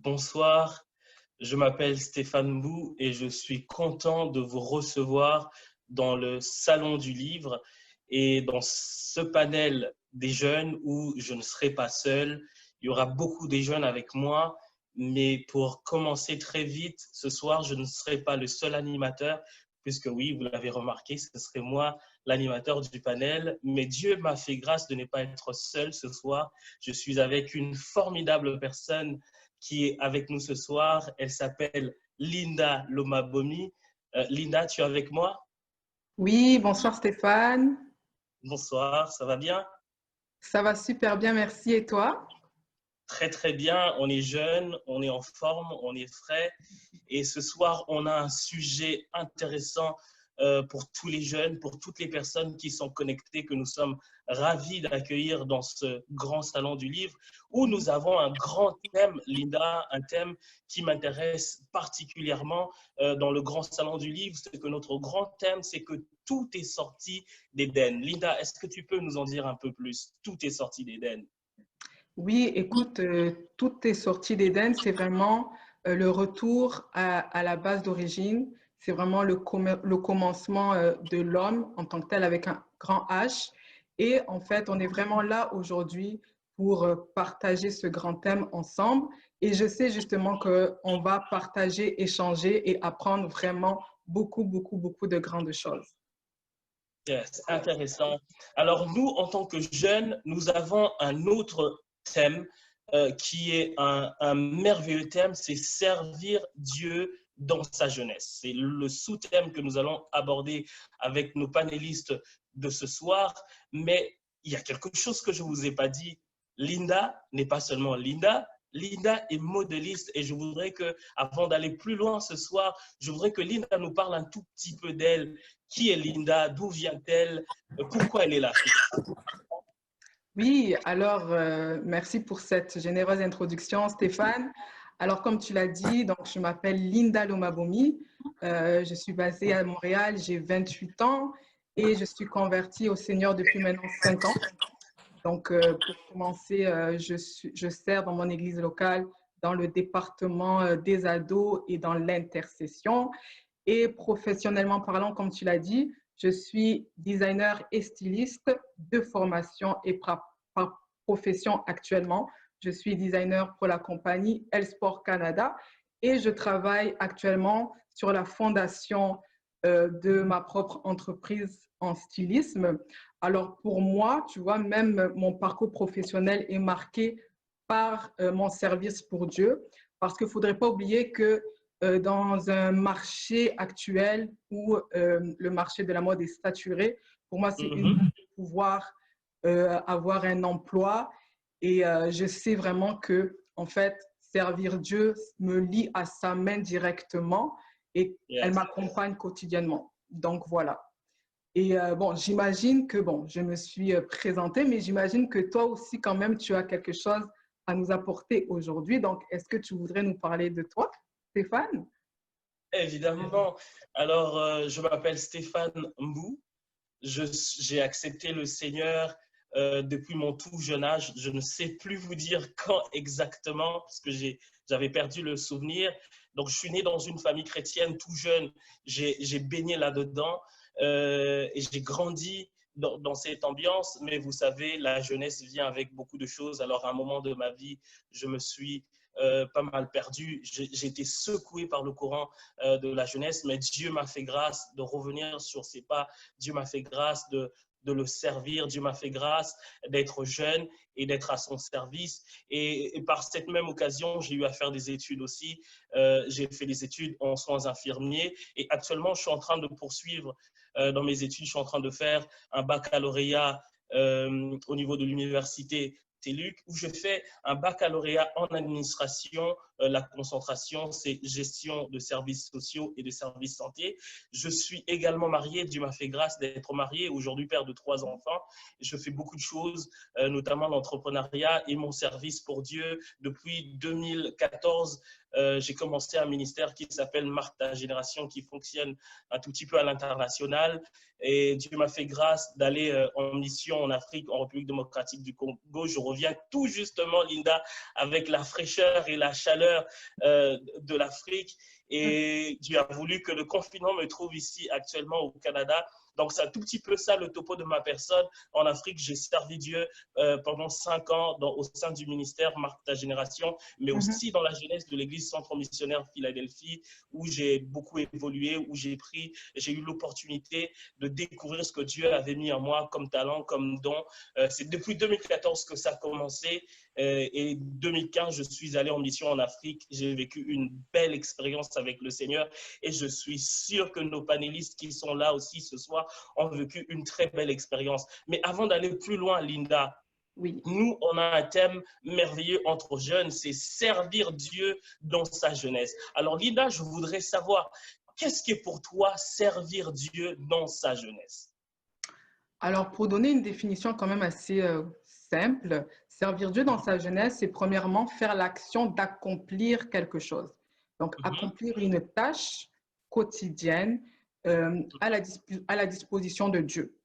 Bonsoir, je m'appelle Stéphane Bou et je suis content de vous recevoir dans le Salon du Livre et dans ce panel des jeunes où je ne serai pas seul. Il y aura beaucoup de jeunes avec moi, mais pour commencer très vite, ce soir, je ne serai pas le seul animateur, puisque oui, vous l'avez remarqué, ce serait moi l'animateur du panel. Mais Dieu m'a fait grâce de ne pas être seul ce soir. Je suis avec une formidable personne qui est avec nous ce soir. Elle s'appelle Linda Lomabomi. Linda, tu es avec moi? Oui, bonsoir Stéphane. Bonsoir, ça va bien? Ça va super bien, merci. Et toi? Très très bien, on est jeune, on est en forme, on est frais. Et ce soir, on a un sujet intéressant pour tous les jeunes, pour toutes les personnes qui sont connectées, que nous sommes ravis d'accueillir dans ce grand salon du livre, où nous avons un grand thème, Linda, un thème qui m'intéresse particulièrement dans le grand salon du livre. C'est que notre grand thème, c'est que tout est sorti d'Éden. Linda, est-ce que tu peux nous en dire un peu plus? Tout est sorti d'Éden. Oui, écoute, tout est sorti d'Éden. C'est vraiment le retour à la base d'origine. C'est vraiment le commencement de l'homme en tant que tel avec un grand H. Et en fait, on est vraiment là aujourd'hui pour partager ce grand thème ensemble. Et je sais justement qu'on va partager, échanger et apprendre vraiment beaucoup de grandes choses. Yes, intéressant. Alors nous, en tant que jeunes, nous avons un autre thème qui est un merveilleux thème, c'est servir Dieu dans sa jeunesse. C'est le sous-thème que nous allons aborder avec nos panélistes de ce soir. Mais il y a quelque chose que je ne vous ai pas dit. Linda n'est pas seulement Linda, Linda est modéliste et je voudrais que, avant d'aller plus loin ce soir, je voudrais que Linda nous parle un tout petit peu d'elle. Qui est Linda? D'où vient-elle? Pourquoi elle est là? Oui, alors merci pour cette généreuse introduction, Stéphane. Alors, comme tu l'as dit, donc, je m'appelle Linda Lomabomi. Je suis basée à Montréal, j'ai 28 ans et je suis convertie au Seigneur depuis maintenant 5 ans. Donc, pour commencer, je sers dans mon église locale dans le département des ados et dans l'intercession. Et professionnellement parlant, comme tu l'as dit, je suis designer et styliste de formation et par profession actuellement. Je suis designer pour la compagnie Elsport Canada et je travaille actuellement sur la fondation de ma propre entreprise en stylisme. Alors pour moi, tu vois, même mon parcours professionnel est marqué par mon service pour Dieu, parce qu'il ne faudrait pas oublier que dans un marché actuel où le marché de la mode est saturé, pour moi, c'est une Mhm. de pouvoir avoir un emploi et je sais vraiment que, en fait, servir Dieu me lie à sa main directement et elle Yes. m'accompagne quotidiennement. Donc voilà. Et bon, j'imagine que, bon, je me suis présentée, mais j'imagine que toi aussi, quand même, tu as quelque chose à nous apporter aujourd'hui. Donc, est-ce que tu voudrais nous parler de toi, Stéphane? Évidemment. Alors, je m'appelle Stéphane Mbou. J'ai accepté le Seigneur depuis mon tout jeune âge. Je ne sais plus vous dire quand exactement, parce que j'avais perdu le souvenir. Donc, je suis né dans une famille chrétienne tout jeune. J'ai baigné là-dedans et j'ai grandi dans cette ambiance. Mais vous savez, la jeunesse vient avec beaucoup de choses. Alors, à un moment de ma vie, je me suis pas mal perdu. J'ai été secoué par le courant de la jeunesse, mais Dieu m'a fait grâce de revenir sur ses pas. Dieu m'a fait grâce de le servir. Dieu m'a fait grâce d'être jeune et d'être à son service. Et par cette même occasion, j'ai eu à faire des études aussi. J'ai fait des études en soins infirmiers et actuellement, je suis en train de poursuivre dans mes études. Je suis en train de faire un baccalauréat au niveau de l'université TELUC, où je fais un baccalauréat en administration. La concentration, c'est gestion de services sociaux et de services santé. Je suis également marié. Dieu m'a fait grâce d'être marié, aujourd'hui père de 3 enfants. Je fais beaucoup de choses, notamment l'entrepreneuriat et mon service pour Dieu depuis 2014 j'ai commencé un ministère qui s'appelle Marque ta génération, qui fonctionne un tout petit peu à l'international. Et Dieu m'a fait grâce d'aller en mission en Afrique, en République démocratique du Congo. Je reviens tout justement, Linda, avec la fraîcheur et la chaleur de l'Afrique. Et Dieu a voulu que le confinement me trouve ici actuellement au Canada. Donc, c'est un tout petit peu ça le topo de ma personne. En Afrique, j'ai servi Dieu pendant 5 ans au sein du ministère Marque ta génération, mais aussi dans la jeunesse de l'Église Centre Missionnaire Philadelphie, où j'ai beaucoup évolué, où j'ai eu l'opportunité de découvrir ce que Dieu avait mis en moi comme talent, comme don. C'est depuis 2014 que ça a commencé. Et 2015, je suis allé en mission en Afrique. J'ai vécu une belle expérience avec le Seigneur et je suis sûr que nos panélistes qui sont là aussi ce soir ont vécu une très belle expérience. Mais avant d'aller plus loin, Linda, Oui. nous, on a un thème merveilleux entre jeunes, c'est servir Dieu dans sa jeunesse. Alors, Linda, je voudrais savoir, qu'est-ce qui est pour toi servir Dieu dans sa jeunesse? Alors, pour donner une définition quand même assez simple, servir Dieu dans sa jeunesse, c'est premièrement faire l'action d'accomplir quelque chose. Donc, accomplir une tâche quotidienne à la disposition de Dieu.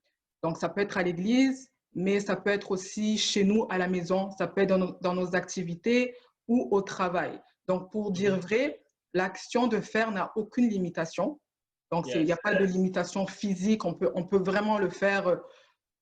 Donc, ça peut être à l'église, mais ça peut être aussi chez nous, à la maison, ça peut être dans nos activités ou au travail. Donc, pour dire vrai, l'action de faire n'a aucune limitation. Donc, il n'y a pas de limitation physique, on peut vraiment le faire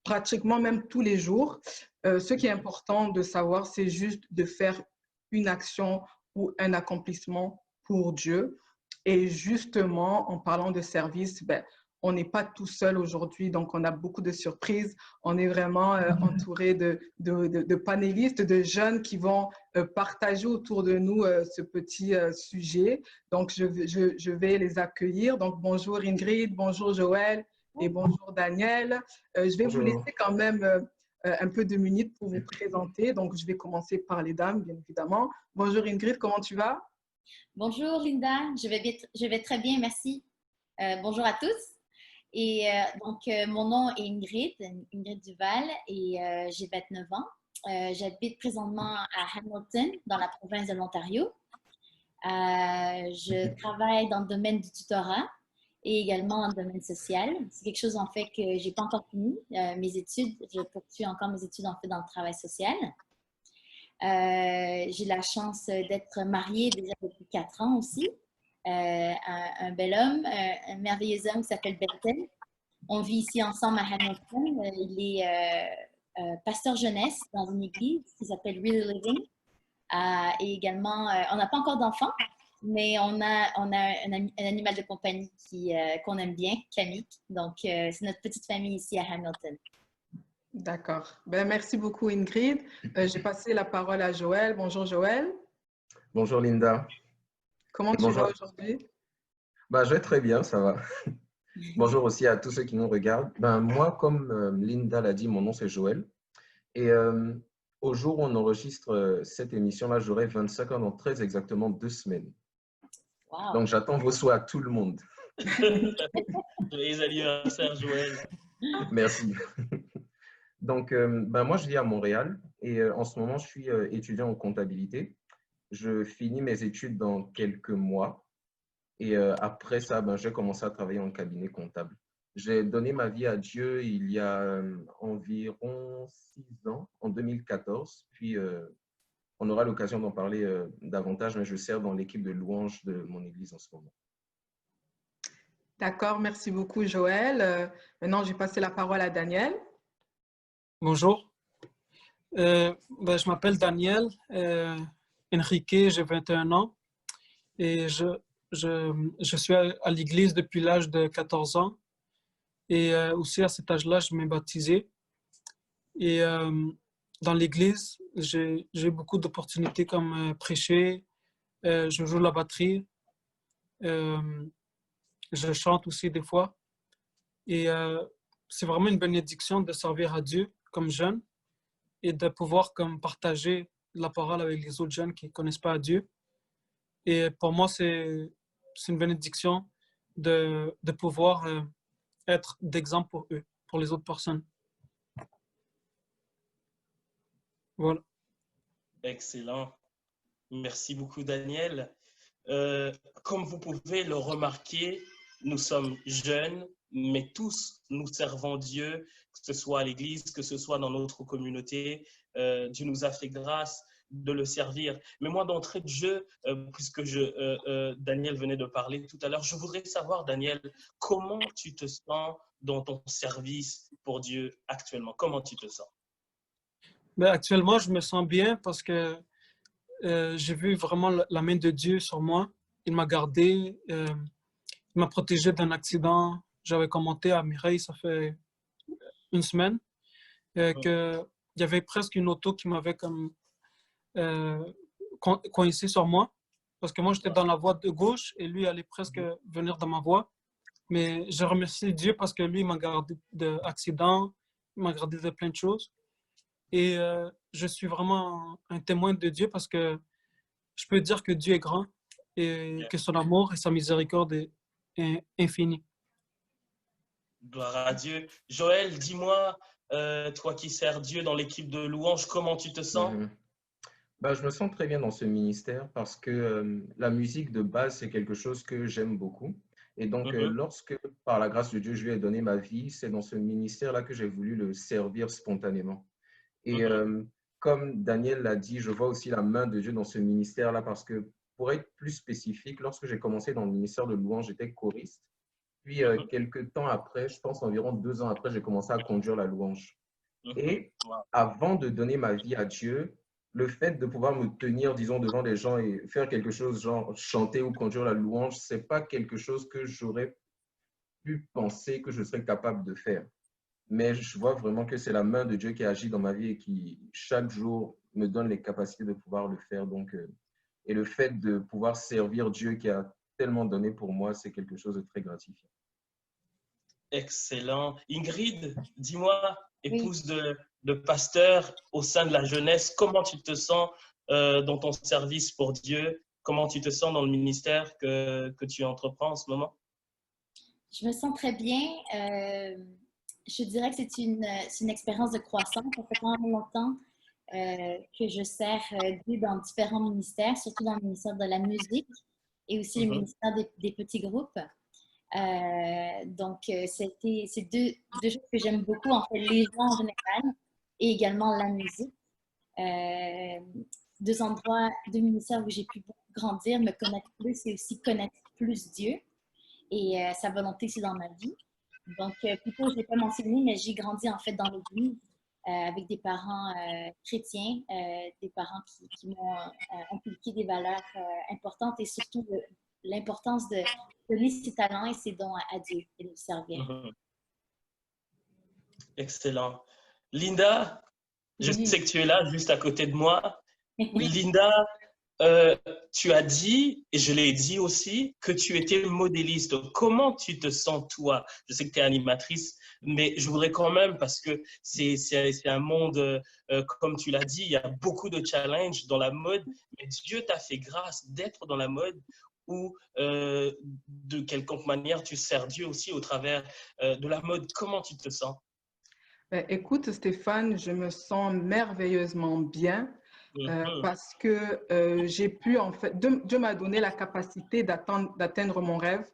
pratiquement même tous les jours. Ce qui est important de savoir, c'est juste de faire une action ou un accomplissement pour Dieu. Et justement, en parlant de service, ben, on n'est pas tout seul aujourd'hui, donc on a beaucoup de surprises. On est vraiment entouré de panélistes, de jeunes qui vont partager autour de nous ce petit sujet. Donc, je vais les accueillir. Donc, bonjour Ingrid, bonjour Joël et bonjour Daniel. Je vais vous laisser quand même un peu de minutes pour vous présenter. Donc, je vais commencer par les dames, bien évidemment. Bonjour Ingrid, comment tu vas? Bonjour Linda, je vais très bien, merci. Bonjour à tous. Et mon nom est Ingrid Duval, et j'ai 29 ans. J'habite présentement à Hamilton, dans la province de l'Ontario. Je travaille dans le domaine du tutorat et également dans le domaine social. C'est quelque chose en fait que je n'ai pas encore fini mes études. Je poursuis encore mes études en fait dans le travail social. J'ai la chance d'être mariée déjà depuis 4 ans aussi. Un bel homme, un merveilleux homme qui s'appelle Bertel. On vit ici ensemble à Hamilton. Il est pasteur jeunesse dans une église qui s'appelle Really Living. Et également, on n'a pas encore d'enfants, mais on a un animal de compagnie qu'on aime bien, Camille. Donc, c'est notre petite famille ici à Hamilton. D'accord. Ben, merci beaucoup, Ingrid. J'ai passé la parole à Joël. Bonjour, Joël. Bonjour, Linda. Comment tu vas aujourd'hui? Je vais très bien, ça va. Bonjour aussi à tous ceux qui nous regardent. Moi, comme Linda l'a dit, mon nom c'est Joël. Et au jour où on enregistre cette émission-là, j'aurai 25 ans dans très exactement 2 semaines. Wow. Donc, j'attends vos souhaits à tout le monde. Joyeux anniversaire, Joël. Merci. Donc, moi, je vis à Montréal et en ce moment, je suis étudiant en comptabilité. Je finis mes études dans quelques mois et après ça, je vais commencer à travailler en cabinet comptable. J'ai donné ma vie à Dieu il y a environ 6 ans, en 2014. Puis, on aura l'occasion d'en parler davantage, mais je sers dans l'équipe de louanges de mon église en ce moment. D'accord, merci beaucoup, Joël. Maintenant, je vais passer la parole à Daniel. Bonjour, je m'appelle Daniel Enrique, j'ai 21 ans et je suis à l'église depuis l'âge de 14 ans et aussi à cet âge-là, je m'ai baptisé. Et dans l'église, j'ai beaucoup d'opportunités comme prêcher, je joue la batterie, je chante aussi des fois. Et c'est vraiment une bénédiction de servir à Dieu comme jeune et de pouvoir comme partager la parole avec les autres jeunes qui ne connaissent pas Dieu. Et pour moi, c'est une bénédiction de pouvoir être d'exemple pour eux, pour les autres personnes. Voilà. Excellent. Merci beaucoup, Daniel. comme vous pouvez le remarquer, nous sommes jeunes, mais tous nous servons Dieu, que ce soit à l'Église, que ce soit dans notre communauté. Dieu nous a fait grâce de le servir. Mais moi, d'entrée de jeu, puisque Daniel venait de parler tout à l'heure, je voudrais savoir, Daniel, comment tu te sens dans ton service pour Dieu actuellement? Comment tu te sens? Ben, actuellement, je me sens bien parce que j'ai vu vraiment la main de Dieu sur moi. Il m'a gardé, il m'a protégé d'un accident. J'avais commenté à Mireille, ça fait une semaine, qu'il y avait presque une auto qui m'avait comme coincé sur moi. Parce que moi, j'étais dans la voie de gauche et lui allait presque venir dans ma voie. Mais je remercie Dieu parce que lui, il m'a gardé d'accidents, il m'a gardé de plein de choses. Et je suis vraiment un témoin de Dieu parce que je peux dire que Dieu est grand et que son amour et sa miséricorde est infinie. Gloire à Dieu. Joël, dis-moi, toi qui sers Dieu dans l'équipe de louange, comment tu te sens? Bah, je me sens très bien dans ce ministère parce que la musique de base, c'est quelque chose que j'aime beaucoup. Et donc, lorsque, par la grâce de Dieu, je lui ai donné ma vie, c'est dans ce ministère-là que j'ai voulu le servir spontanément. Et comme Daniel l'a dit, je vois aussi la main de Dieu dans ce ministère-là parce que, pour être plus spécifique, lorsque j'ai commencé dans le ministère de louange, j'étais choriste. Puis, quelques temps après, je pense environ 2 ans après, j'ai commencé à conduire la louange. Et avant de donner ma vie à Dieu, le fait de pouvoir me tenir, disons, devant les gens et faire quelque chose, genre chanter ou conduire la louange, ce n'est pas quelque chose que j'aurais pu penser que je serais capable de faire. Mais je vois vraiment que c'est la main de Dieu qui agit dans ma vie et qui, chaque jour, me donne les capacités de pouvoir le faire. Donc, et le fait de pouvoir servir Dieu qui a tellement donné pour moi, c'est quelque chose de très gratifiant. Excellent. Ingrid, dis-moi, épouse de pasteur au sein de la jeunesse, comment tu te sens dans ton service pour Dieu? Comment tu te sens dans le ministère que tu entreprends en ce moment? Je me sens très bien. Je dirais que c'est une expérience de croissance. Ça fait quand même longtemps que je sers Dieu dans différents ministères, surtout dans le ministère de la musique et aussi le ministère des petits groupes. Donc, c'est deux choses que j'aime beaucoup, en fait, les gens en général et également la musique. Deux endroits, deux ministères où j'ai pu beaucoup grandir, me connaître plus et aussi connaître plus Dieu et sa volonté aussi dans ma vie. Donc, plutôt, je ne l'ai pas mentionné, mais j'ai grandi en fait dans l'église avec des parents chrétiens, des parents qui m'ont inculqué des valeurs importantes et surtout l'importance de donner ses talents et ses dons à Dieu et de le servir. Excellent. Linda, je sais que tu es là, juste à côté de moi. Oui. Linda, tu as dit, et je l'ai dit aussi, que tu étais modéliste. Comment tu te sens, toi? Je sais que tu es animatrice, mais je voudrais quand même, parce que c'est un monde, comme tu l'as dit, il y a beaucoup de challenges dans la mode, mais Dieu t'a fait grâce d'être dans la mode ou de quelconque manière, tu sers Dieu aussi au travers de la mode. Comment tu te sens? Écoute, Stéphane, je me sens merveilleusement bien parce que j'ai pu, en fait, Dieu m'a donné la capacité d'atteindre mon rêve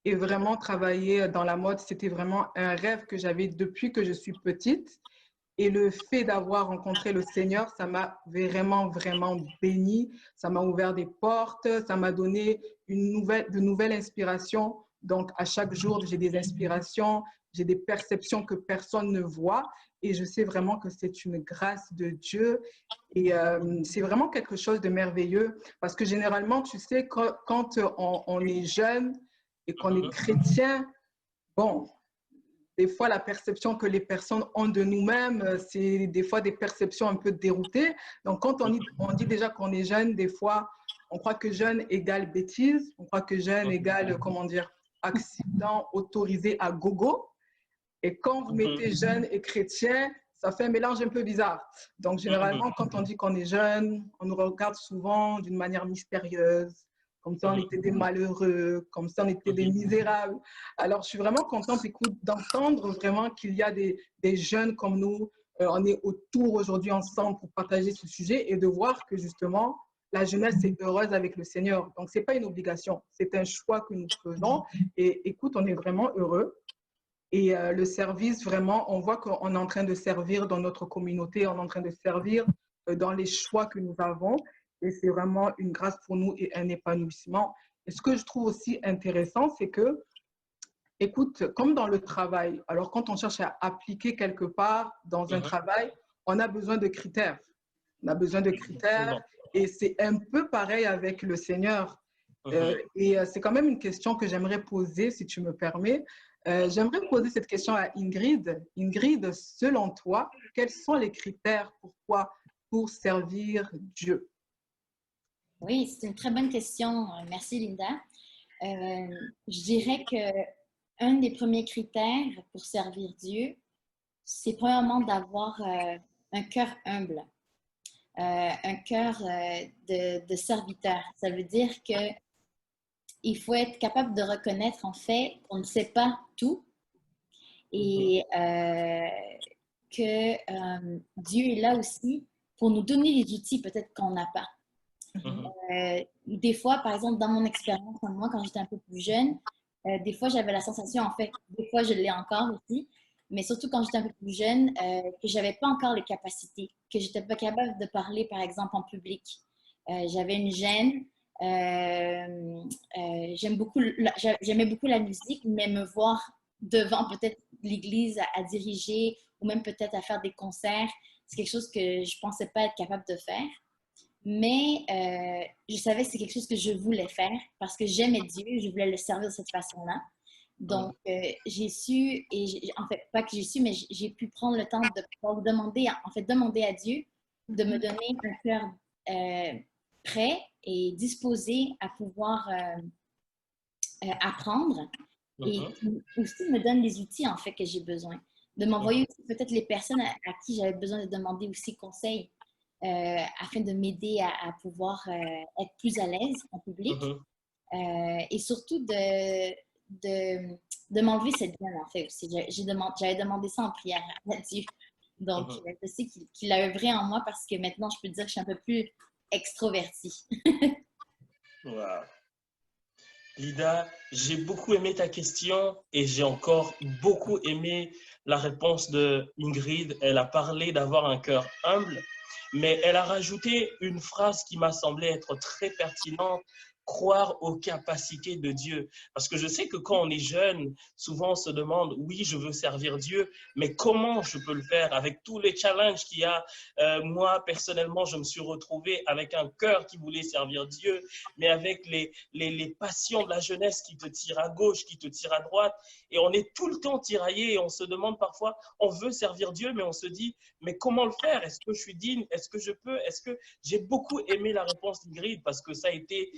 et vraiment travailler dans la mode. C'était vraiment un rêve que j'avais depuis que je suis petite. Et le fait d'avoir rencontré le Seigneur, ça m'a vraiment, vraiment béni. Ça m'a ouvert des portes, ça m'a donné de nouvelles inspirations. Donc, à chaque jour, j'ai des inspirations, j'ai des perceptions que personne ne voit. Et je sais vraiment que c'est une grâce de Dieu. Et c'est vraiment quelque chose de merveilleux. Parce que généralement, tu sais, quand on est jeune et qu'on est chrétien, bon, des fois, la perception que les personnes ont de nous-mêmes, c'est des fois des perceptions un peu déroutées. Donc, quand on dit déjà qu'on est jeune, des fois, on croit que jeune égale bêtise, on croit que jeune égale, comment dire, accident autorisé à gogo. Et quand vous mettez jeune et chrétien, ça fait un mélange un peu bizarre. Donc, généralement, quand on dit qu'on est jeune, on nous regarde souvent d'une manière mystérieuse. Comme ça, on était des malheureux, comme ça, on était des misérables. Alors, je suis vraiment contente d'entendre vraiment qu'il y a des jeunes comme nous. On est autour aujourd'hui ensemble pour partager ce sujet et de voir que justement, la jeunesse est heureuse avec le Seigneur. Donc, ce n'est pas une obligation, c'est un choix que nous faisons. Et écoute, on est vraiment heureux. Et le service, vraiment, on voit qu'on est en train de servir dans notre communauté, on est en train de servir dans les choix que nous avons. Et c'est vraiment une grâce pour nous et un épanouissement. Et ce que je trouve aussi intéressant, c'est que, écoute, comme dans le travail, alors quand on cherche à appliquer quelque part dans un travail, on a besoin de critères. On a besoin de critères et c'est un peu pareil avec le Seigneur. C'est quand même une question que j'aimerais poser, si tu me permets. J'aimerais poser cette question à Ingrid. Ingrid, selon toi, quels sont les critères pour servir Dieu? Oui, c'est une très bonne question. Merci, Linda. Je dirais qu'un des premiers critères pour servir Dieu, c'est premièrement d'avoir un cœur humble, un cœur de serviteur. Ça veut dire qu'il faut être capable de reconnaître en fait qu'on ne sait pas tout et que Dieu est là aussi pour nous donner les outils peut-être qu'on n'a pas. Des fois, par exemple, dans mon expérience, moi, quand j'étais un peu plus jeune, des fois, j'avais la sensation, en fait, des fois, je l'ai encore aussi, mais surtout quand j'étais un peu plus jeune, que je n'avais pas encore les capacités, que je n'étais pas capable de parler, par exemple, en public. J'avais une gêne. J'aimais beaucoup la musique, mais me voir devant peut-être l'église à diriger ou même peut-être à faire des concerts, c'est quelque chose que je ne pensais pas être capable de faire. Mais je savais que c'est quelque chose que je voulais faire parce que j'aimais Dieu, je voulais le servir de cette façon-là. Donc, j'ai su, en fait, pas que j'ai su, mais j'ai pu prendre le temps de pouvoir demander à Dieu de me donner un cœur prêt et disposé à pouvoir apprendre et aussi me donne les outils, en fait, que j'ai besoin. De m'envoyer aussi peut-être les personnes à qui j'avais besoin de demander aussi conseil. Afin de m'aider à pouvoir être plus à l'aise en public et surtout de m'enlever cette gêne en fait aussi. J'avais demandé ça en prière à Dieu. Donc, je sais qu'il a œuvré en moi parce que maintenant, je peux dire que je suis un peu plus extrovertie. Wow. Lida, j'ai beaucoup aimé ta question et j'ai encore beaucoup aimé la réponse de Ingrid. Elle a parlé d'avoir un cœur humble. Mais elle a rajouté une phrase qui m'a semblé être très pertinente, croire aux capacités de Dieu. Parce que je sais que quand on est jeune, souvent on se demande, oui, je veux servir Dieu, mais comment je peux le faire avec tous les challenges qu'il y a? Moi, personnellement, je me suis retrouvé avec un cœur qui voulait servir Dieu, mais avec les passions de la jeunesse qui te tirent à gauche, qui te tirent à droite. Et on est tout le temps tiraillé et on se demande parfois, on veut servir Dieu, mais on se dit, mais comment le faire? Est-ce que je suis digne? Est-ce que je peux? Est-ce que j'ai beaucoup aimé la réponse d'Ingrid parce que ça a été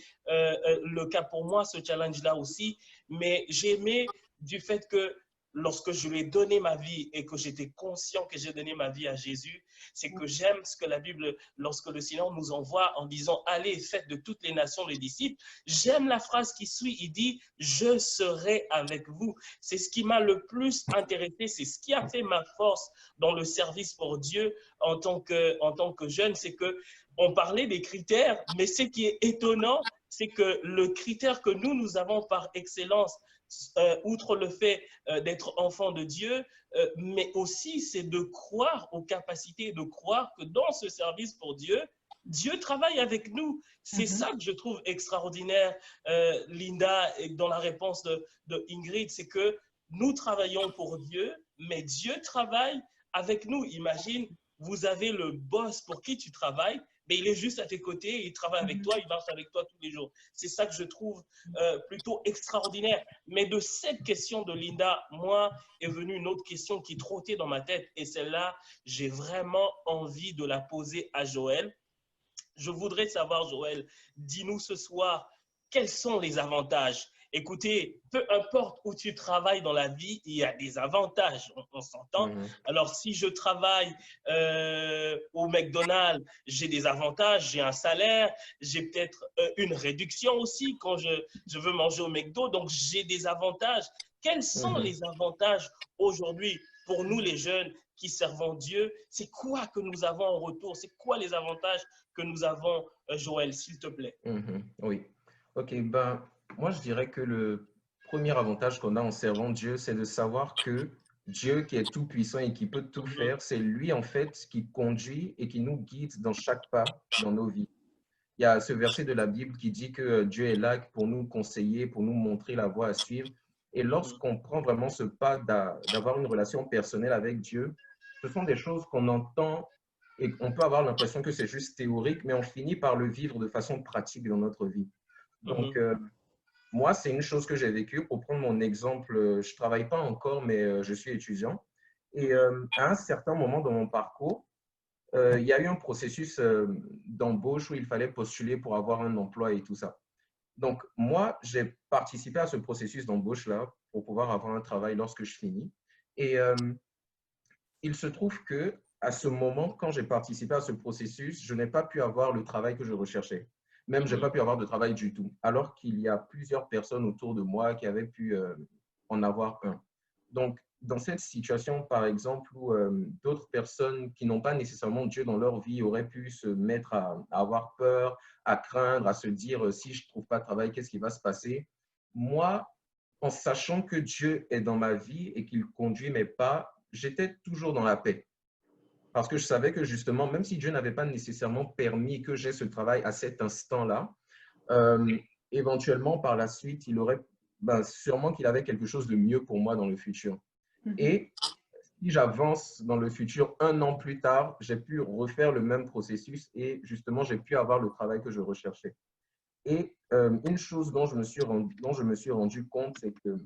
le cas pour moi, ce challenge-là aussi. Mais j'ai aimé du fait que lorsque je lui ai donné ma vie et que j'étais conscient que j'ai donné ma vie à Jésus, c'est que j'aime ce que la Bible, lorsque le Seigneur nous envoie en disant « Allez, faites de toutes les nations les disciples », j'aime la phrase qui suit, il dit « Je serai avec vous ». C'est ce qui m'a le plus intéressé, c'est ce qui a fait ma force dans le service pour Dieu en tant que jeune, c'est qu'on parlait des critères, mais ce qui est étonnant, c'est que le critère que nous avons par excellence, outre le fait d'être enfant de Dieu, mais aussi c'est de croire aux capacités, de croire que dans ce service pour Dieu, Dieu travaille avec nous. C'est ça que je trouve extraordinaire, Linda, dans la réponse de Ingrid, c'est que nous travaillons pour Dieu, mais Dieu travaille avec nous. Imagine, vous avez le boss pour qui tu travailles, mais il est juste à tes côtés, il travaille avec toi, il marche avec toi tous les jours. C'est ça que je trouve plutôt extraordinaire. Mais de cette question de Linda, moi, est venue une autre question qui trottait dans ma tête. Et celle-là, j'ai vraiment envie de la poser à Joël. Je voudrais savoir, Joël, dis-nous ce soir, quels sont les avantages? Écoutez, peu importe où tu travailles dans la vie, il y a des avantages, on s'entend. Alors, si je travaille au McDonald's, j'ai des avantages, j'ai un salaire, j'ai peut-être une réduction aussi quand je veux manger au McDo, donc j'ai des avantages. Quels sont les avantages aujourd'hui pour nous les jeunes qui servons Dieu, c'est quoi que nous avons en retour? C'est quoi les avantages que nous avons, Joël, s'il te plaît? Oui. Ok, ben, moi je dirais que le premier avantage qu'on a en servant Dieu, c'est de savoir que Dieu qui est tout puissant et qui peut tout Mhm, faire, c'est lui en fait qui conduit et qui nous guide dans chaque pas dans nos vies. Il y a ce verset de la Bible qui dit que Dieu est là pour nous conseiller, pour nous montrer la voie à suivre. Et mhm, lorsqu'on prend vraiment ce pas d'avoir une relation personnelle avec Dieu, ce sont des choses qu'on entend et on peut avoir l'impression que c'est juste théorique, mais on finit par le vivre de façon pratique dans notre vie. Donc, mhm, moi, c'est une chose que j'ai vécue. Pour prendre mon exemple, je ne travaille pas encore, mais je suis étudiant. Et mhm, à un certain moment dans mon parcours, il y a eu un processus d'embauche où il fallait postuler pour avoir un emploi et tout ça. Donc, moi, j'ai participé à ce processus d'embauche-là pour pouvoir avoir un travail lorsque je finis. Et il se trouve que à ce moment, quand j'ai participé à ce processus, je n'ai pas pu avoir le travail que je recherchais. Même, je n'ai mhm, pas pu avoir de travail du tout, alors qu'il y a plusieurs personnes autour de moi qui avaient pu en avoir un. Donc, dans cette situation, par exemple, où d'autres personnes qui n'ont pas nécessairement Dieu dans leur vie auraient pu se mettre à avoir peur, à craindre, à se dire si je ne trouve pas de travail, qu'est-ce qui va se passer? Moi, en sachant que Dieu est dans ma vie et qu'il conduit mes pas, j'étais toujours dans la paix. Parce que je savais que justement, même si Dieu n'avait pas nécessairement permis que j'aie ce travail à cet instant-là, euh, éventuellement par la suite, il aurait, ben, sûrement qu'il avait quelque chose de mieux pour moi dans le futur. Mhm. Et si j'avance dans le futur, un an plus tard, j'ai pu refaire le même processus et justement, j'ai pu avoir le travail que je recherchais. Et une chose dont je me suis rendu compte, c'est que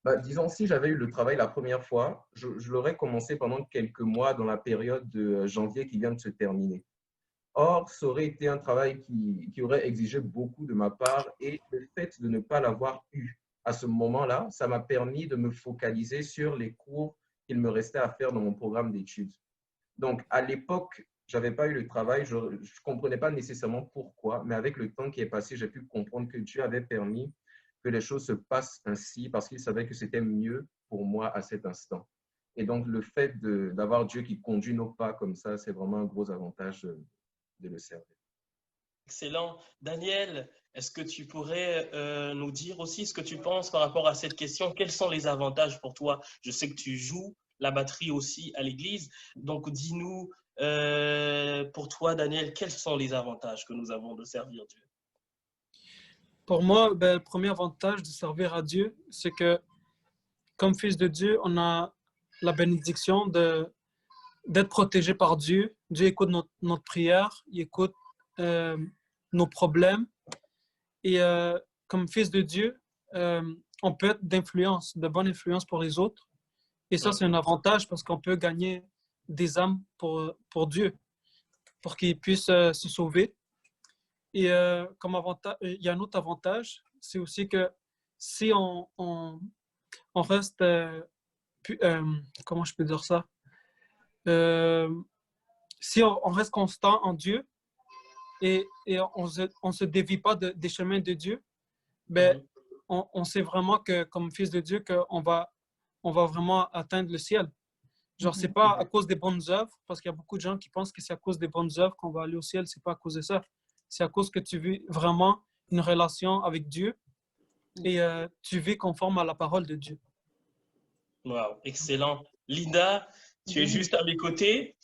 bah, disons, si j'avais eu le travail la première fois, je l'aurais commencé pendant quelques mois dans la période de janvier qui vient de se terminer. Or, ça aurait été un travail qui aurait exigé beaucoup de ma part et le fait de ne pas l'avoir eu à ce moment-là, ça m'a permis de me focaliser sur les cours qu'il me restait à faire dans mon programme d'études. Donc, à l'époque, je n'avais pas eu le travail, je ne comprenais pas nécessairement pourquoi, mais avec le temps qui est passé, j'ai pu comprendre que Dieu avait permis que les choses se passent ainsi parce qu'il savait que c'était mieux pour moi à cet instant. Et donc, le fait d'avoir Dieu qui conduit nos pas comme ça, c'est vraiment un gros avantage de le servir. excellent. Daniel, est-ce que tu pourrais nous dire aussi ce que tu penses par rapport à cette question? Quels sont les avantages pour toi? Je sais que tu joues la batterie aussi à l'église. Donc, dis-nous, pour toi, Daniel, quels sont les avantages que nous avons de servir Dieu? Pour moi, ben, le premier avantage de servir à Dieu, c'est que comme fils de Dieu, on a la bénédiction d'être protégé par Dieu. Dieu écoute notre prière, il écoute euh, nos problèmes. Et comme fils de Dieu, on peut être d'influence, de bonne influence pour les autres. Et ça, c'est un Mhm, avantage parce qu'on peut gagner des âmes pour Dieu, pour qu'ils puissent se sauver. Et comme avantage, il y a un autre avantage, c'est aussi que si on reste, comment je peux dire ça? Euh, Si on reste constant en Dieu et on se dévie pas des chemins de Dieu, ben, mhm, on sait vraiment que comme fils de Dieu, on va vraiment atteindre le ciel. Genre, c'est Mhm. pas à cause des bonnes œuvres, parce qu'il y a beaucoup de gens qui pensent que c'est à cause des bonnes œuvres qu'on va aller au ciel. C'est pas à cause de ça. C'est à cause que tu vis vraiment une relation avec Dieu et tu vis conforme à la parole de Dieu. wow, excellent. Linda, tu es Oui. juste à mes côtés.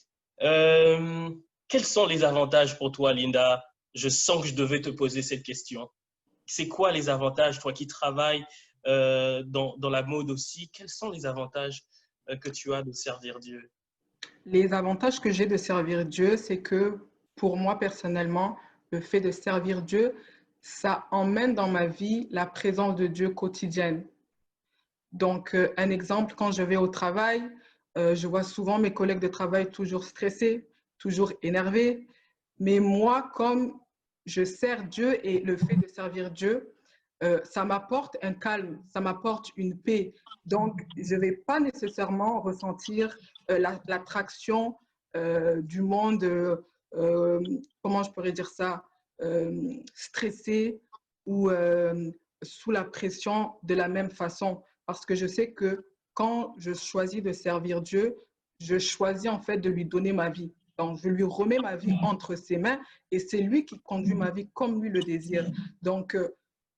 Euh, Quels sont les avantages pour toi, Linda? Je sens que je devais te poser cette question. C'est quoi les avantages, toi qui travailles dans la mode aussi? Quels sont les avantages que tu as de servir Dieu? Les avantages que j'ai de servir Dieu, c'est que pour moi personnellement, le fait de servir Dieu, ça emmène dans ma vie la présence de Dieu quotidienne. Donc, un exemple, quand je vais au travail, je vois souvent mes collègues de travail toujours stressés, toujours énervés. Mais moi, comme je sers Dieu et le fait de servir Dieu, ça m'apporte un calme, ça m'apporte une paix. Donc, je ne vais pas nécessairement ressentir l'attraction du monde, comment je pourrais dire ça, stressé ou sous la pression de la même façon. Parce que je sais que quand je choisis de servir Dieu, je choisis en fait de lui donner ma vie. Donc, je lui remets ma vie entre ses mains et c'est lui qui conduit ma vie comme lui le désire. Donc,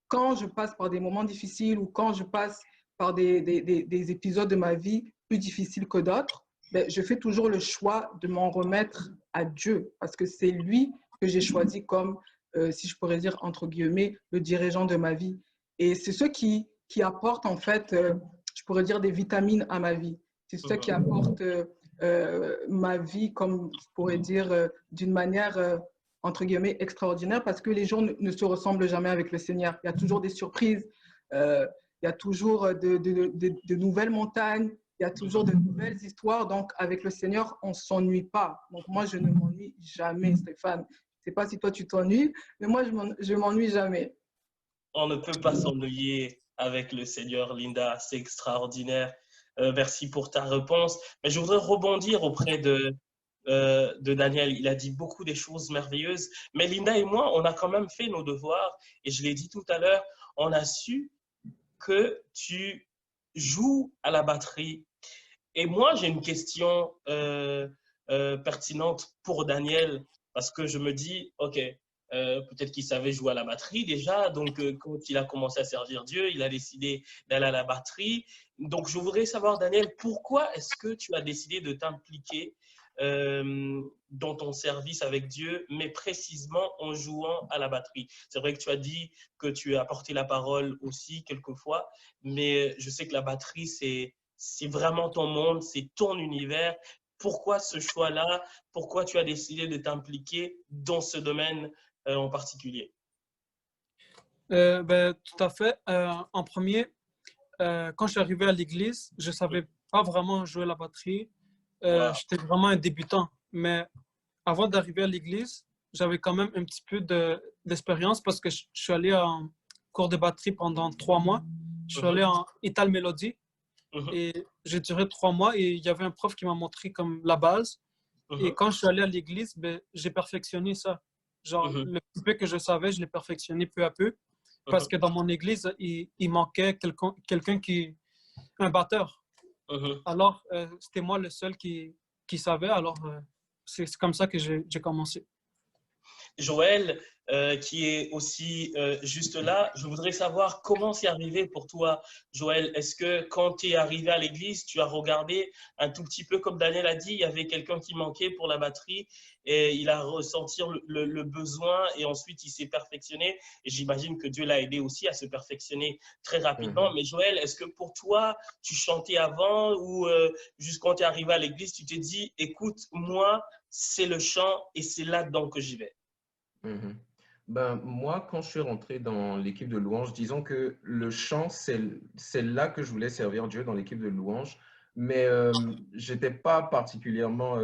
quand je passe par des moments difficiles ou quand je passe par des épisodes de ma vie plus difficiles que d'autres, ben, je fais toujours le choix de m'en remettre à Dieu parce que c'est lui que j'ai choisi comme, si je pourrais dire, entre guillemets, le dirigeant de ma vie. Et c'est ce qui apporte, en fait, je pourrais dire, des vitamines à ma vie. C'est ce qui apporte ma vie, comme je pourrais dire, d'une manière, entre guillemets, extraordinaire parce que les jours ne se ressemblent jamais avec le Seigneur. Il y a toujours des surprises, il y a toujours de nouvelles montagnes, il y a toujours de nouvelles histoires. Donc, avec le Seigneur, on ne s'ennuie pas. Donc, moi, je ne m'ennuie jamais, Stéphane. Je ne sais pas si toi, tu t'ennuies, mais moi, je ne m'ennuie jamais. On ne peut pas s'ennuyer avec le Seigneur, Linda. C'est extraordinaire. Merci pour ta réponse. Mais je voudrais rebondir auprès de Daniel. Il a dit beaucoup des choses merveilleuses. Mais Linda et moi, on a quand même fait nos devoirs. Et je l'ai dit tout à l'heure, on a su que tu joues à la batterie. Et moi, j'ai une question pertinente pour Daniel. Parce que je me dis, OK, peut-être qu'il savait jouer à la batterie déjà. Donc, quand il a commencé à servir Dieu, il a décidé d'aller à la batterie. Donc, je voudrais savoir, Daniel, pourquoi est-ce que tu as décidé de t'impliquer dans ton service avec Dieu, mais précisément en jouant à la batterie? C'est vrai que tu as dit que tu as apporté la parole aussi quelquefois, mais je sais que la batterie, c'est vraiment ton monde, c'est ton univers. Pourquoi ce choix-là? Pourquoi tu as décidé de t'impliquer dans ce domaine en particulier? Ben, tout à fait. En premier, quand je suis arrivé à l'église, je ne savais pas vraiment jouer la batterie. Wow. J'étais vraiment un débutant. Mais avant d'arriver à l'église, j'avais quand même un petit peu d'expérience parce que je suis allé en cours de batterie pendant 3 mois. Je suis allé en Ital Melody et j'ai duré 3 mois et il y avait un prof qui m'a montré comme la base. Et quand je suis allé à l'église, ben, j'ai perfectionné ça. Genre, le petit peu que je savais, je l'ai perfectionné peu à peu. Parce que dans mon église, il manquait quelqu'un un batteur. Alors, c'était moi le seul qui savait. Alors, c'est comme ça que j'ai commencé. Joël, qui est aussi juste là, je voudrais savoir comment c'est arrivé pour toi, Joël. Est-ce que quand tu es arrivé à l'église, tu as regardé un tout petit peu, comme Daniel a dit, il y avait quelqu'un qui manquait pour la batterie et il a ressenti le besoin et ensuite il s'est perfectionné. Et j'imagine que Dieu l'a aidé aussi à se perfectionner très rapidement. Mais Joël, est-ce que pour toi, tu chantais avant ou juste quand tu es arrivé à l'église, tu t'es dit, écoute, moi, c'est le chant et c'est là-dedans que j'y vais? Ben, moi, quand je suis rentré dans l'équipe de louange, disons que le chant, c'est là que je voulais servir Dieu dans l'équipe de louange, mais je n'étais pas particulièrement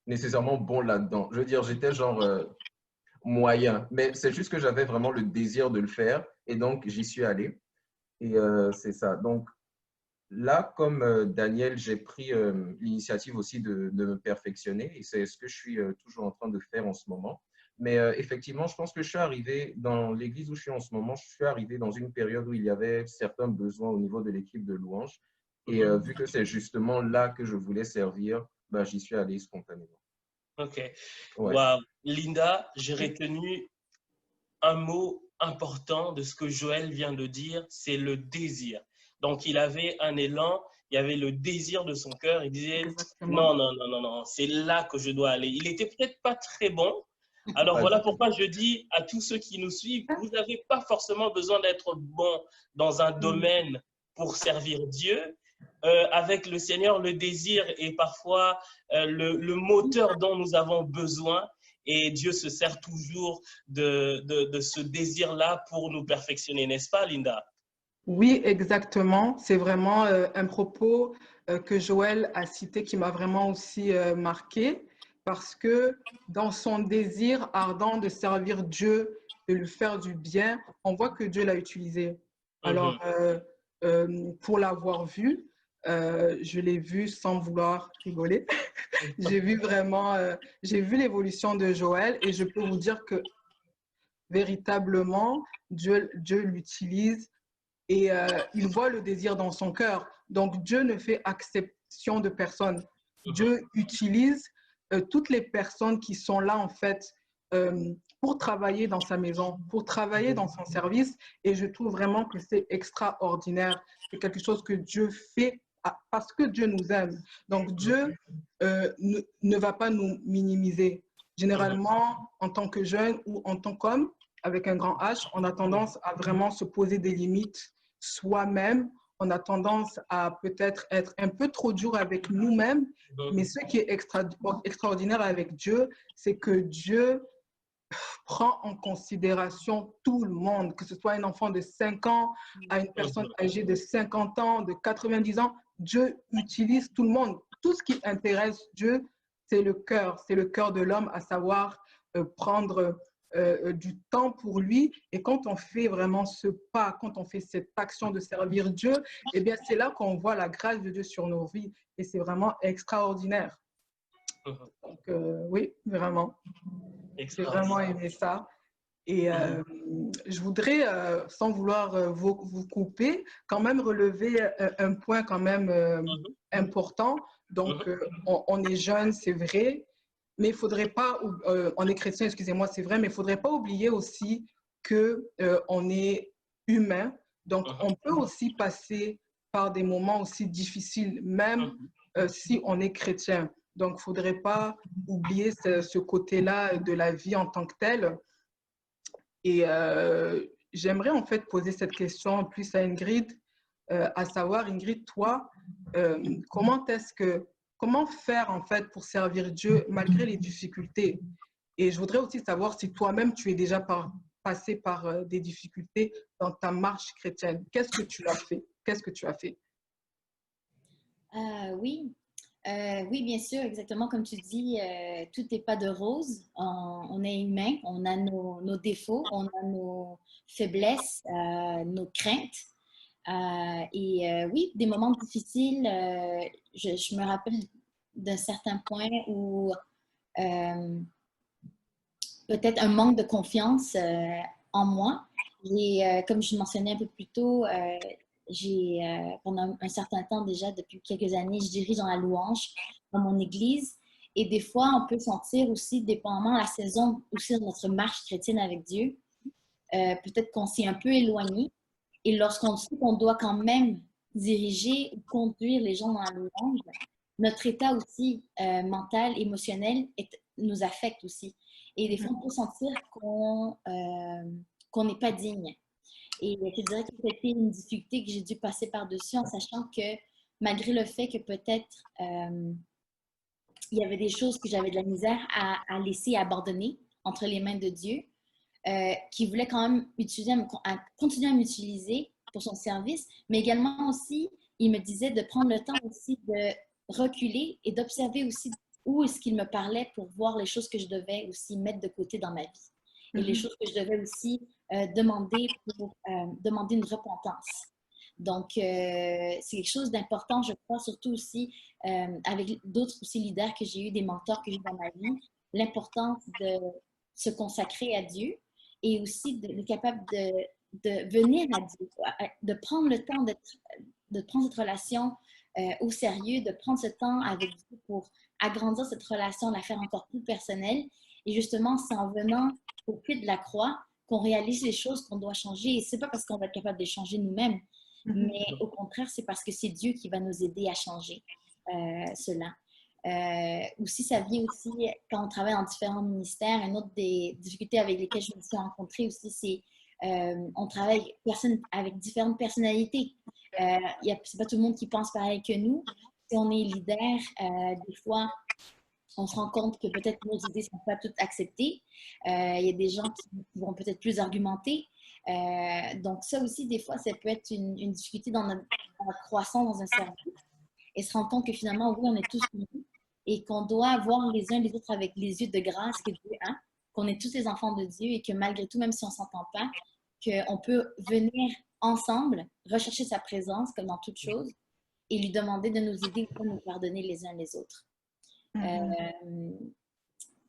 nécessairement bon là-dedans. Je veux dire, j'étais genre moyen, mais c'est juste que j'avais vraiment le désir de le faire et donc j'y suis allé. Et c'est ça. Donc là, comme Daniel, j'ai pris l'initiative aussi de me perfectionner et c'est ce que je suis toujours en train de faire en ce moment. Mais effectivement, je pense que je suis arrivé dans l'église où je suis en ce moment, je suis arrivé dans une période où il y avait certains besoins au niveau de l'équipe de louange. Et vu que c'est justement là que je voulais servir, ben, j'y suis allé spontanément. OK. Ouais. Wow. Linda, j'ai retenu un mot important de ce que Joël vient de dire, c'est le désir. Donc, il avait un élan, il y avait le désir de son cœur. Il disait, Exactement. non, c'est là que je dois aller. Il n'était peut-être pas très bon. Alors, voilà pourquoi je dis à tous ceux qui nous suivent, vous n'avez pas forcément besoin d'être bon dans un domaine pour servir Dieu. Avec le Seigneur, le désir est parfois le moteur dont nous avons besoin. Et Dieu se sert toujours de ce désir-là pour nous perfectionner, n'est-ce pas, Linda? Oui, exactement. C'est vraiment un propos que Joël a cité qui m'a vraiment aussi marqué parce que dans son désir ardent de servir Dieu, de lui faire du bien, on voit que Dieu l'a utilisé. Alors, pour l'avoir vu, je l'ai vu sans vouloir rigoler. J'ai vu vraiment, j'ai vu l'évolution de Joël et je peux vous dire que véritablement, Dieu l'utilise et il voit le désir dans son cœur. Donc, Dieu ne fait exception de personne. Dieu utilise toutes les personnes qui sont là, en fait, pour travailler dans sa maison, pour travailler dans son service. Et je trouve vraiment que c'est extraordinaire. C'est quelque chose que Dieu fait parce que Dieu nous aime. Donc, Dieu ne va pas nous minimiser. Généralement, en tant que jeune ou en tant qu'homme, avec un grand H, on a tendance à vraiment se poser des limites soi-même. On a tendance à peut-être être un peu trop dur avec nous-mêmes. Mais ce qui est extraordinaire avec Dieu, c'est que Dieu prend en considération tout le monde, que ce soit un enfant de 5 ans à une personne âgée de 50 ans, de 90 ans. Dieu utilise tout le monde. Tout ce qui intéresse Dieu, c'est le cœur de l'homme, à savoir prendre du temps pour lui. Et quand on fait vraiment ce pas, quand on fait cette action de servir Dieu, eh bien, c'est là qu'on voit la grâce de Dieu sur nos vies. Et c'est vraiment extraordinaire. Donc, oui, vraiment. J'ai vraiment aimé ça. Et je voudrais, sans vouloir vous couper, quand même relever un point quand même important. Donc, on est jeune, c'est vrai, mais il faudrait pas, on est chrétien, excusez-moi, c'est vrai, mais il faudrait pas oublier aussi que on est humain. Donc, on peut aussi passer par des moments aussi difficiles, même si on est chrétien. Donc, il ne faudrait pas oublier ce côté-là de la vie en tant que telle. Et j'aimerais en fait poser cette question plus à Ingrid, à savoir, Ingrid, toi, comment faire en fait pour servir Dieu malgré les difficultés? Et je voudrais aussi savoir si toi-même tu es déjà passé par des difficultés dans ta marche chrétienne. Qu'est-ce que tu as fait? Qu'est-ce que tu as fait? Oui. Oui, bien sûr, exactement comme tu dis, tout n'est pas de rose. On est humain, on a nos défauts, on a nos faiblesses, nos craintes. Oui, des moments difficiles, je me rappelle d'un certain point où peut-être un manque de confiance en moi. Comme je mentionnais un peu plus tôt, pendant un certain temps déjà, depuis quelques années, je dirige dans la louange dans mon église. Et des fois, on peut sentir aussi, dépendamment de la saison, aussi de notre marche chrétienne avec Dieu, peut-être qu'on s'est un peu éloigné. Et lorsqu'on sait qu'on doit quand même diriger ou conduire les gens dans la louange, notre état aussi mental, émotionnel nous affecte aussi. Et des fois, on peut sentir qu'on n'est pas digne. Et je dirais que c'était une difficulté que j'ai dû passer par-dessus en sachant que malgré le fait que peut-être il y avait des choses que j'avais de la misère à laisser abandonner entre les mains de Dieu, qui voulait quand même continuer à m'utiliser pour son service, mais également aussi, il me disait de prendre le temps aussi de reculer et d'observer aussi où est-ce qu'il me parlait pour voir les choses que je devais aussi mettre de côté dans ma vie et les choses que je devais aussi demander pour demander une repentance. Donc, c'est quelque chose d'important, je crois, surtout aussi avec d'autres aussi leaders que j'ai eu, des mentors que j'ai eu dans ma vie, l'importance de se consacrer à Dieu et aussi d'être capable de venir à Dieu, de prendre le temps de prendre cette relation au sérieux, de prendre ce temps avec Dieu pour agrandir cette relation, la faire encore plus personnelle. Et justement, c'est en venant au pied de la croix qu'on réalise les choses qu'on doit changer. Et ce n'est pas parce qu'on va être capable de changer nous-mêmes, mais au contraire, c'est parce que c'est Dieu qui va nous aider à changer cela. Aussi, ça vient aussi quand on travaille dans différents ministères. Une autre des difficultés avec lesquelles je me suis rencontrée aussi, c'est on travaille avec différentes personnalités. C'est pas tout le monde qui pense pareil que nous. Si on est leader, des fois, on se rend compte que peut-être nos idées ne sont pas toutes acceptées. Il y a des gens qui vont peut-être plus argumenter. Donc ça aussi, des fois, ça peut être une difficulté dans notre croissance dans un service. Et se rendre compte que finalement, oui, on est tous unis et qu'on doit voir les uns les autres avec les yeux de grâce que Dieu a, qu'on est tous les enfants de Dieu et que malgré tout, même si on ne s'entend pas, qu'on peut venir ensemble, rechercher sa présence comme dans toute chose et lui demander de nous aider pour nous pardonner les uns les autres.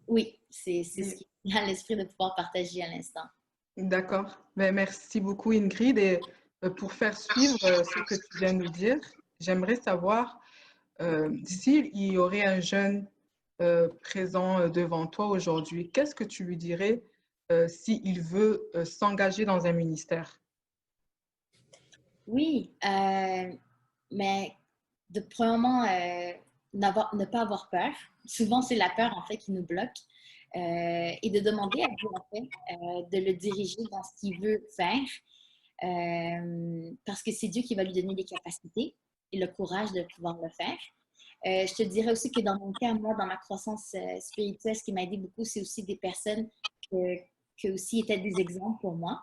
Oui, c'est ce qui est à l'esprit de pouvoir partager à l'instant. D'accord. Ben, merci beaucoup Ingrid. Et pour faire suivre ce que tu viens de nous dire, j'aimerais savoir, s'il y aurait un jeune présent devant toi aujourd'hui, qu'est-ce que tu lui dirais s'il veut s'engager dans un ministère? Oui, mais premièrement, ne pas avoir peur. Souvent, c'est la peur, en fait, qui nous bloque. Et de demander à Dieu, en fait, de le diriger dans ce qu'il veut faire. Parce que c'est Dieu qui va lui donner les capacités et le courage de pouvoir le faire. Je te dirais aussi que dans mon cas, moi, dans ma croissance spirituelle, ce qui m'a aidé beaucoup, c'est aussi des personnes qui aussi étaient des exemples pour moi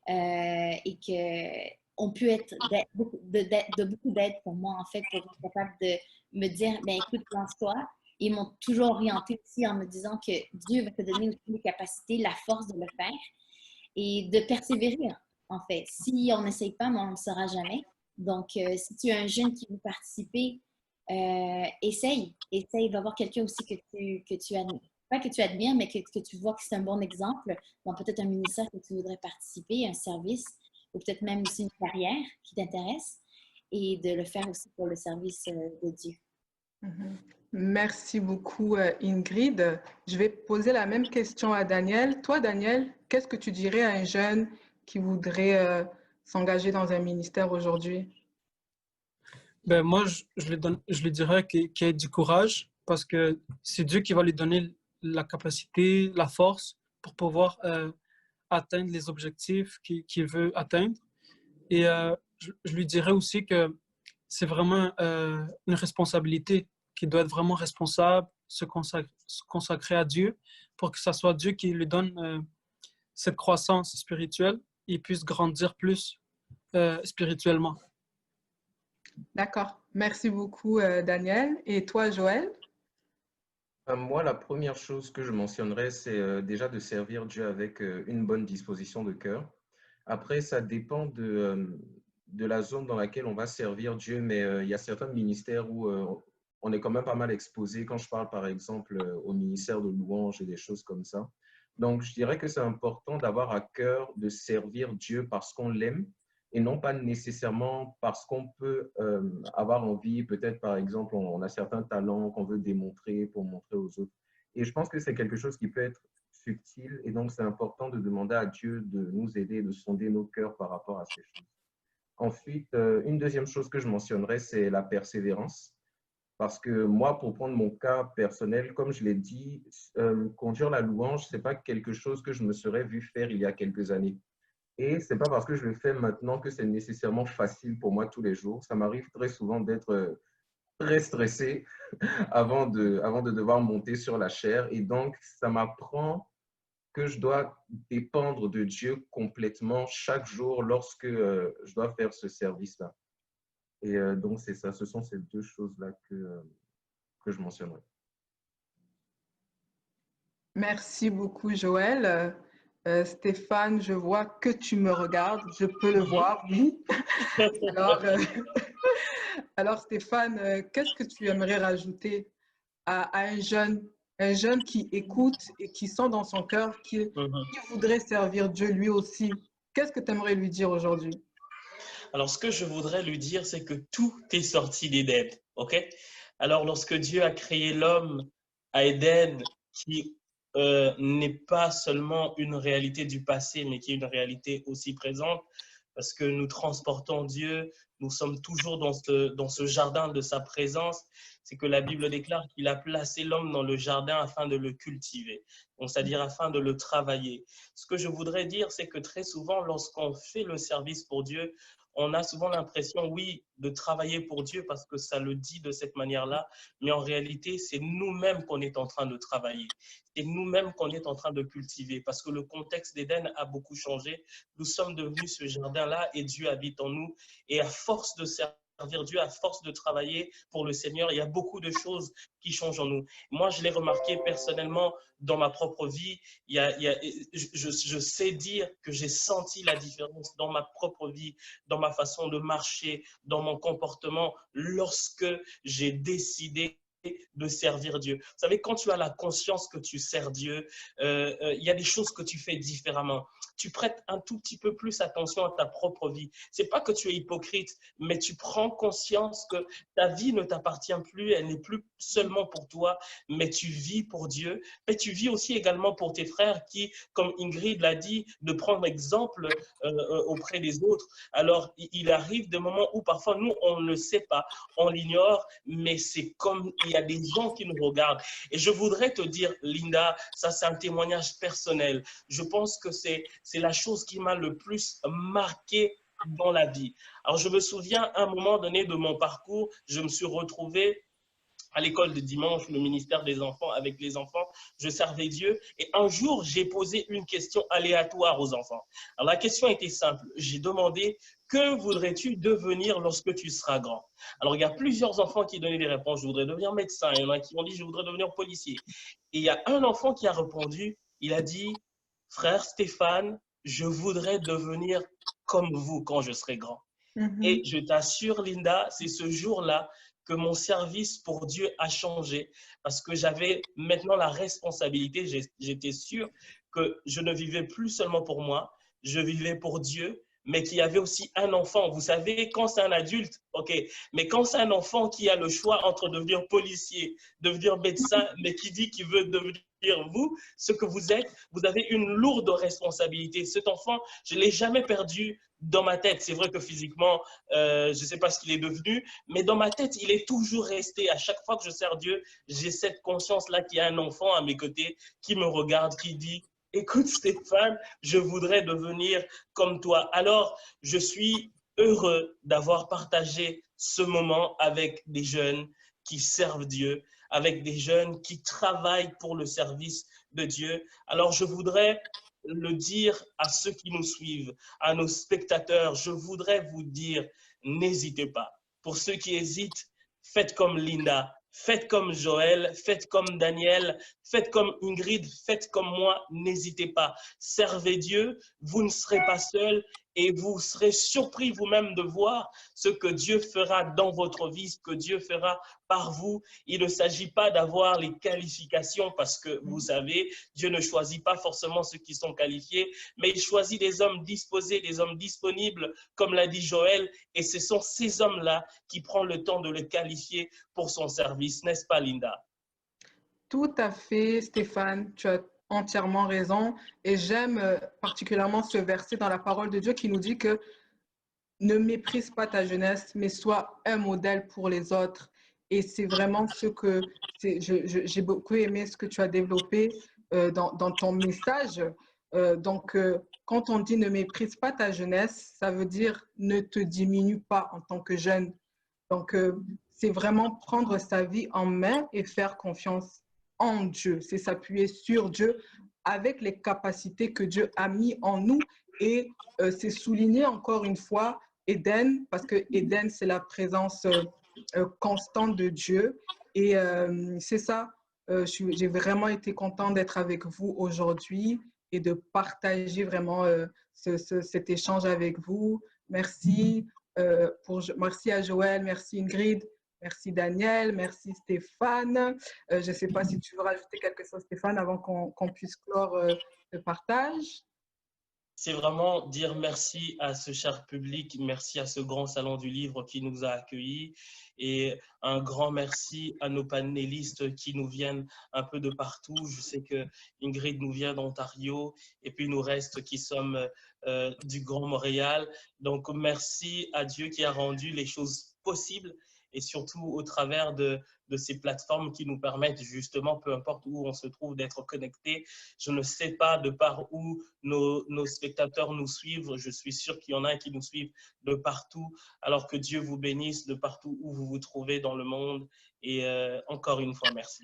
et que ont pu être de beaucoup d'aide pour moi, en fait, pour être capable de me dire, ben écoute, lance-toi. Ils m'ont toujours orienté aussi en me disant que Dieu va te donner aussi les capacités, la force de le faire et de persévérer, en fait. Si on n'essaye pas, on ne le saura jamais. Donc, si tu es un jeune qui veut participer, essaye, va voir quelqu'un aussi que tu admires. Pas que tu admires, mais que tu vois que c'est un bon exemple dans peut-être un ministère que tu voudrais participer, un service, ou peut-être même aussi une carrière qui t'intéresse, et de le faire aussi pour le service de Dieu. Merci beaucoup, Ingrid. Je vais poser la même question à Daniel. Toi, Daniel, qu'est-ce que tu dirais à un jeune qui voudrait s'engager dans un ministère aujourd'hui? Ben, moi, je lui dirais qu'il ait du courage parce que c'est Dieu qui va lui donner la capacité, la force pour pouvoir atteindre les objectifs qu'il veut atteindre. Et je lui dirais aussi que c'est vraiment une responsabilité, qu'il doit être vraiment responsable, se consacrer à Dieu pour que ce soit Dieu qui lui donne cette croissance spirituelle et puisse grandir plus spirituellement. D'accord. Merci beaucoup, Daniel. Et toi, Joël? Moi, la première chose que je mentionnerais, c'est déjà de servir Dieu avec une bonne disposition de cœur. Après, ça dépend de la zone dans laquelle on va servir Dieu, mais il y a certains ministères où on est quand même pas mal exposé. Quand je parle, par exemple, au ministère de louange et des choses comme ça. Donc, je dirais que c'est important d'avoir à cœur de servir Dieu parce qu'on l'aime et non pas nécessairement parce qu'on peut avoir envie, peut-être par exemple, on a certains talents qu'on veut démontrer pour montrer aux autres. Et je pense que c'est quelque chose qui peut être subtil et donc c'est important de demander à Dieu de nous aider, de sonder nos cœurs par rapport à ces choses. Ensuite, une deuxième chose que je mentionnerais, c'est la persévérance. Parce que moi, pour prendre mon cas personnel, comme je l'ai dit, conduire la louange, ce n'est pas quelque chose que je me serais vu faire il y a quelques années. Et ce n'est pas parce que je le fais maintenant que c'est nécessairement facile pour moi tous les jours. Ça m'arrive très souvent d'être très stressé avant de devoir monter sur la chaire. Et donc, ça m'apprend que je dois dépendre de Dieu complètement chaque jour lorsque je dois faire ce service-là. Et donc, c'est ça. Ce sont ces deux choses-là que je mentionnerai. Merci beaucoup, Joël. Stéphane, je vois que tu me regardes. Je peux le voir, oui. Alors, alors Stéphane, qu'est-ce que tu aimerais rajouter à un jeune qui écoute et qui sent dans son cœur qu'il voudrait servir Dieu lui aussi? Qu'est-ce que tu aimerais lui dire aujourd'hui? Alors, ce que je voudrais lui dire, c'est que tout est sorti d'Éden, ok? Alors, lorsque Dieu a créé l'homme à Éden, qui n'est pas seulement une réalité du passé, mais qui est une réalité aussi présente, parce que nous transportons Dieu, nous sommes toujours dans ce jardin de sa présence, c'est que la Bible déclare qu'il a placé l'homme dans le jardin afin de le cultiver, donc c'est-à-dire afin de le travailler. Ce que je voudrais dire, c'est que très souvent, lorsqu'on fait le service pour Dieu, on a souvent l'impression, oui, de travailler pour Dieu parce que ça le dit de cette manière-là, mais en réalité, c'est nous-mêmes qu'on est en train de travailler. C'est nous-mêmes qu'on est en train de cultiver parce que le contexte d'Éden a beaucoup changé. Nous sommes devenus ce jardin-là et Dieu habite en nous. Et à force de servir Dieu, à force de travailler pour le Seigneur, il y a beaucoup de choses qui changent en nous. Moi, je l'ai remarqué personnellement dans ma propre vie. Je sais dire que j'ai senti la différence dans ma propre vie, dans ma façon de marcher, dans mon comportement, lorsque j'ai décidé de servir Dieu. Vous savez, quand tu as la conscience que tu sers Dieu, il y a des choses que tu fais différemment. Tu prêtes un tout petit peu plus attention à ta propre vie. C'est pas que tu es hypocrite, mais tu prends conscience que ta vie ne t'appartient plus, elle n'est plus seulement pour toi, mais tu vis pour Dieu. Mais tu vis aussi également pour tes frères qui, comme Ingrid l'a dit, de prendre exemple auprès des autres. Alors, il arrive des moments où parfois nous, on ne le sait pas, on l'ignore, mais c'est comme il y a des gens qui nous regardent. Et je voudrais te dire, Linda, ça c'est un témoignage personnel. Je pense que c'est la chose qui m'a le plus marqué dans la vie. Alors, je me souviens, à un moment donné de mon parcours, je me suis retrouvé à l'école de dimanche, le ministère des enfants, avec les enfants, je servais Dieu. Et un jour, j'ai posé une question aléatoire aux enfants. Alors, la question était simple. J'ai demandé, que voudrais-tu devenir lorsque tu seras grand? Alors, il y a plusieurs enfants qui donnaient des réponses. Je voudrais devenir médecin. Il y en a qui ont dit, je voudrais devenir policier. Et il y a un enfant qui a répondu, il a dit, frère Stéphane, je voudrais devenir comme vous quand je serai grand. Et je t'assure, Linda, c'est ce jour-là que mon service pour Dieu a changé parce que j'avais maintenant la responsabilité, j'étais sûr que je ne vivais plus seulement pour moi, je vivais pour Dieu, mais qu'il y avait aussi un enfant. Vous savez, quand c'est un adulte, ok, mais quand c'est un enfant qui a le choix entre devenir policier, devenir médecin, mais qui dit qu'il veut devenir vous, ce que vous êtes, vous avez une lourde responsabilité. Cet enfant, je ne l'ai jamais perdu dans ma tête. C'est vrai que physiquement, je ne sais pas ce qu'il est devenu, mais dans ma tête, il est toujours resté. À chaque fois que je sers Dieu, j'ai cette conscience-là qu'il y a un enfant à mes côtés qui me regarde, qui dit, écoute Stéphane, je voudrais devenir comme toi. Alors, je suis heureux d'avoir partagé ce moment avec des jeunes qui servent Dieu, avec des jeunes qui travaillent pour le service de Dieu. Alors, je voudrais le dire à ceux qui nous suivent, à nos spectateurs, je voudrais vous dire, n'hésitez pas. Pour ceux qui hésitent, faites comme Linda, faites comme Joël, faites comme Daniel, faites comme Ingrid, faites comme moi, n'hésitez pas. Servez Dieu, vous ne serez pas seul et vous serez surpris vous-même de voir ce que Dieu fera dans votre vie, ce que Dieu fera par vous. Il ne s'agit pas d'avoir les qualifications parce que vous savez, Dieu ne choisit pas forcément ceux qui sont qualifiés, mais il choisit des hommes disposés, des hommes disponibles, comme l'a dit Joël, et ce sont ces hommes-là qui prennent le temps de les qualifier pour son service, n'est-ce pas Linda? Tout à fait, Stéphane, tu as entièrement raison. Et j'aime particulièrement ce verset dans la parole de Dieu qui nous dit que ne méprise pas ta jeunesse, mais sois un modèle pour les autres. Et c'est vraiment ce que j'ai beaucoup aimé ce que tu as développé dans ton message. Quand on dit ne méprise pas ta jeunesse, ça veut dire ne te diminue pas en tant que jeune. Donc, c'est vraiment prendre sa vie en main et faire confiance en Dieu. C'est s'appuyer sur Dieu avec les capacités que Dieu a mis en nous. Et c'est souligner encore une fois Éden, parce que Éden, c'est la présence constante de Dieu. Et c'est ça, j'ai vraiment été contente d'être avec vous aujourd'hui et de partager vraiment cet échange avec vous. Merci. Merci à Joël, merci Ingrid, merci Daniel, merci Stéphane. Je ne sais pas si tu veux rajouter quelque chose, Stéphane, avant qu'on puisse clore le partage. C'est vraiment dire merci à ce cher public, merci à ce grand salon du livre qui nous a accueillis et un grand merci à nos panélistes qui nous viennent un peu de partout. Je sais que Ingrid nous vient d'Ontario et puis nous reste qui sommes du Grand Montréal. Donc merci à Dieu qui a rendu les choses possibles et surtout au travers de ces plateformes qui nous permettent justement, peu importe où on se trouve, d'être connectés. Je ne sais pas de par où nos spectateurs nous suivent. Je suis sûr qu'il y en a qui nous suivent de partout. Alors que Dieu vous bénisse de partout où vous vous trouvez dans le monde. Et encore une fois, merci.